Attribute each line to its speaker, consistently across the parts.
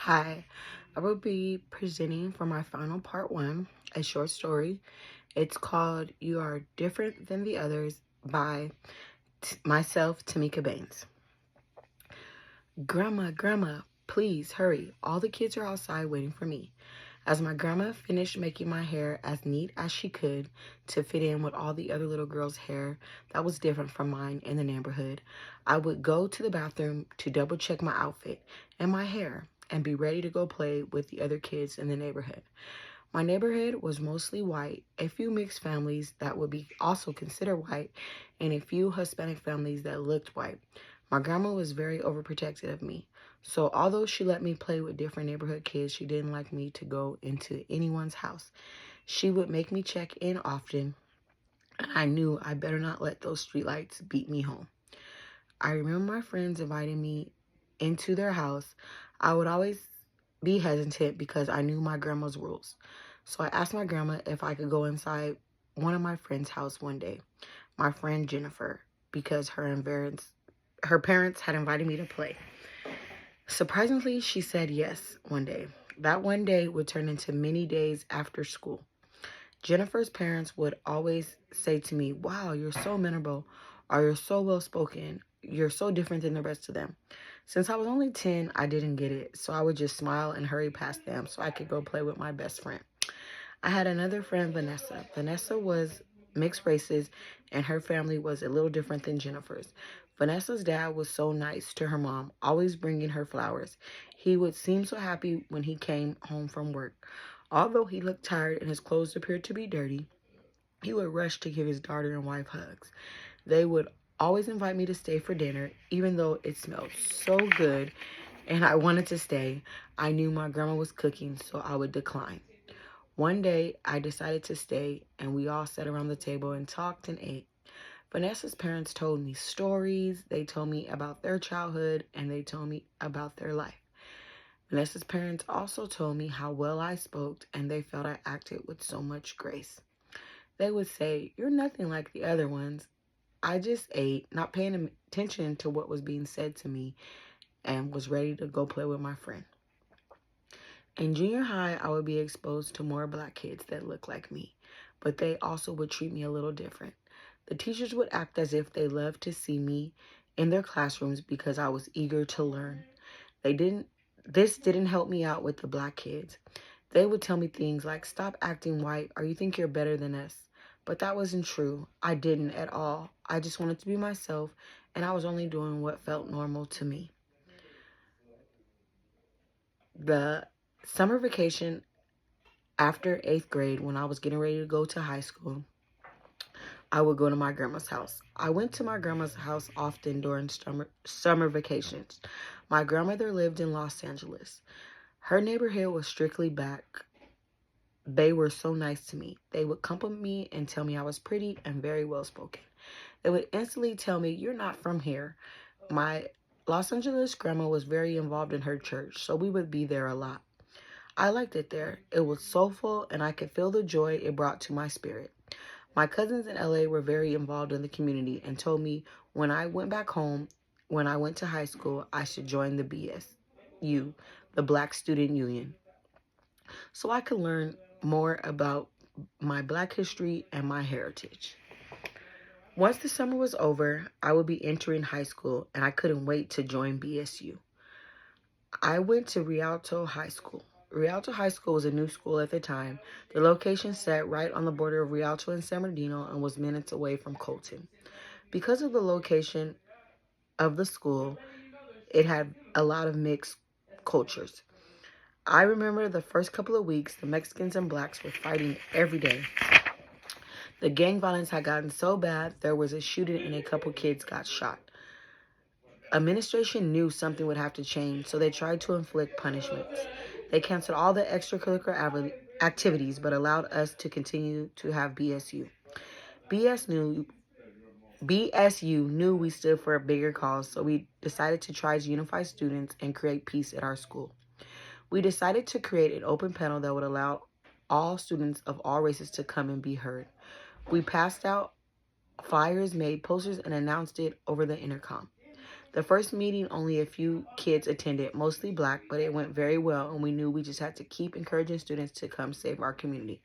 Speaker 1: Hi, I will be presenting for my final part one, a short story. It's called You Are Different Than the Others by myself, Tamika Baines. Grandma, please hurry. All the kids are outside waiting for me. As my grandma finished making my hair as neat as she could to fit in with all the other little girls' hair that was different from mine in the neighborhood, I would go to the bathroom to double check my outfit and my hair and be ready to go play with the other kids in the neighborhood. My neighborhood was mostly white, a few mixed families that would be also considered white, and a few Hispanic families that looked white. My grandma was very overprotective of me. So although she let me play with different neighborhood kids, she didn't like me to go into anyone's house. She would make me check in often, and I knew I better not let those streetlights beat me home. I remember my friends inviting me into their house. I would always be hesitant because I knew my grandma's rules. So I asked my grandma if I could go inside one of my friend's house one day, my friend Jennifer, because her parents had invited me to play. Surprisingly, she said yes one day. That one day would turn into many days after school. Jennifer's parents would always say to me, "Wow, you're so memorable, or you're so well spoken. You're so different than the rest of them." Since I was only 10, I didn't get it, so I would just smile and hurry past them so I could go play with my best friend. I had another friend, Vanessa. Vanessa was mixed races, and her family was a little different than Jennifer's. Vanessa's dad was so nice to her mom, always bringing her flowers. He would seem so happy when he came home from work. Although he looked tired and his clothes appeared to be dirty, he would rush to give his daughter and wife hugs. They would always invite me to stay for dinner, even though it smelled so good and I wanted to stay. I knew my grandma was cooking, so I would decline. One day, I decided to stay, and we all sat around the table and talked and ate. Vanessa's parents told me stories, they told me about their childhood, and they told me about their life. Vanessa's parents also told me how well I spoke, and they felt I acted with so much grace. They would say, "You're nothing like the other ones." I just ate, not paying attention to what was being said to me, and was ready to go play with my friend. In junior high, I would be exposed to more black kids that looked like me, but they also would treat me a little different. The teachers would act as if they loved to see me in their classrooms because I was eager to learn. This didn't help me out with the black kids. They would tell me things like, "Stop acting white," or "You think you're better than us." But that wasn't true. I didn't at all. I just wanted to be myself, and I was only doing what felt normal to me. The summer vacation after 8th grade, when I was getting ready to go to high school, I would go to my grandma's house. I went to my grandma's house often during summer vacations. My grandmother lived in Los Angeles. Her neighborhood was strictly black. They were so nice to me. They would compliment me and tell me I was pretty and very well spoken. They would instantly tell me, "You're not from here." My Los Angeles grandma was very involved in her church, so we would be there a lot. I liked it there. It was soulful, and I could feel the joy it brought to my spirit. My cousins in LA were very involved in the community and told me when I went back home, when I went to high school, I should join the BSU, the Black Student Union, so I could learn more about my Black history and my heritage. Once the summer was over, I would be entering high school, and I couldn't wait to join BSU. I went to Rialto High School. Rialto High School was a new school at the time. The location sat right on the border of Rialto and San Bernardino and was minutes away from Colton. Because of the location of the school, it had a lot of mixed cultures. I remember the first couple of weeks, the Mexicans and blacks were fighting every day. The gang violence had gotten so bad, there was a shooting and a couple kids got shot. Administration knew something would have to change, so they tried to inflict punishments. They canceled all the extracurricular activities, but allowed us to continue to have BSU. BSU knew we stood for a bigger cause, so we decided to try to unify students and create peace at our school. We decided to create an open panel that would allow all students of all races to come and be heard. We passed out flyers, made posters, and announced it over the intercom. The first meeting, only a few kids attended, mostly black, but it went very well, and we knew we just had to keep encouraging students to come save our community.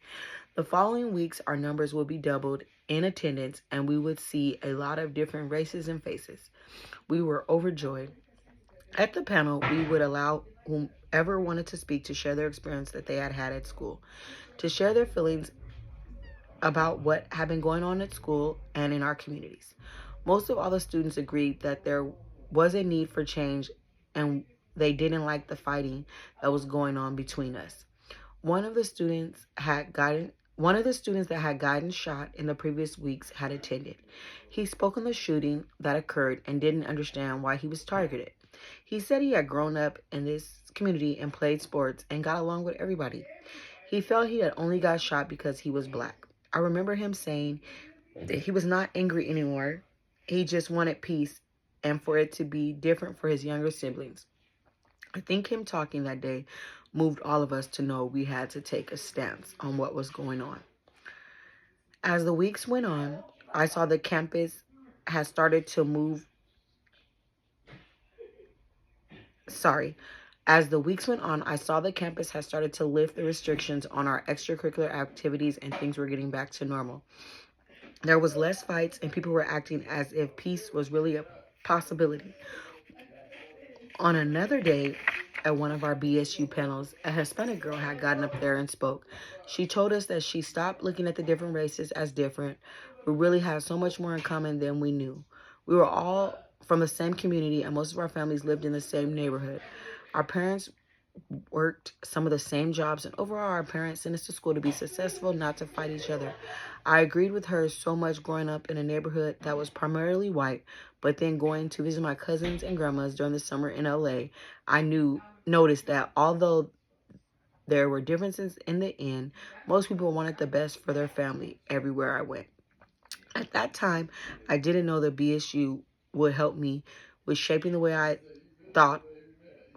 Speaker 1: The following weeks, our numbers would be doubled in attendance, and we would see a lot of different races and faces. We were overjoyed. At the panel, we would allow whomever wanted to speak to share their experience that they had had at school, to share their feelings about what had been going on at school and in our communities. Most of all the students agreed that there was a need for change and they didn't like the fighting that was going on between us. One of the students that had gotten shot in the previous weeks had attended. He spoke on the shooting that occurred and didn't understand why he was targeted. He said he had grown up in this community and played sports and got along with everybody. He felt he had only got shot because he was black. I remember him saying that he was not angry anymore. He just wanted peace and for it to be different for his younger siblings. I think him talking that day moved all of us to know we had to take a stance on what was going on. As the weeks went on, I saw the campus had started to move. As the weeks went on, I saw the campus had started to lift the restrictions on our extracurricular activities and things were getting back to normal. There was less fights and people were acting as if peace was really a possibility. On another day, at one of our BSU panels, a Hispanic girl had gotten up there and spoke. She told us that she stopped looking at the different races as different. We really had so much more in common than we knew. We were all from the same community and most of our families lived in the same neighborhood. Our parents worked some of the same jobs, and overall our parents sent us to school to be successful, not to fight each other. I agreed with her so much growing up in a neighborhood that was primarily white, but then going to visit my cousins and grandmas during the summer in LA, I noticed that although there were differences in the end, most people wanted the best for their family everywhere I went. At that time, I didn't know that BSU would help me with shaping the way I thought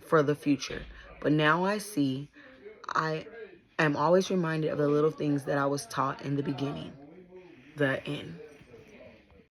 Speaker 1: for the future. But now I see I am always reminded of the little things that I was taught in the beginning. The end.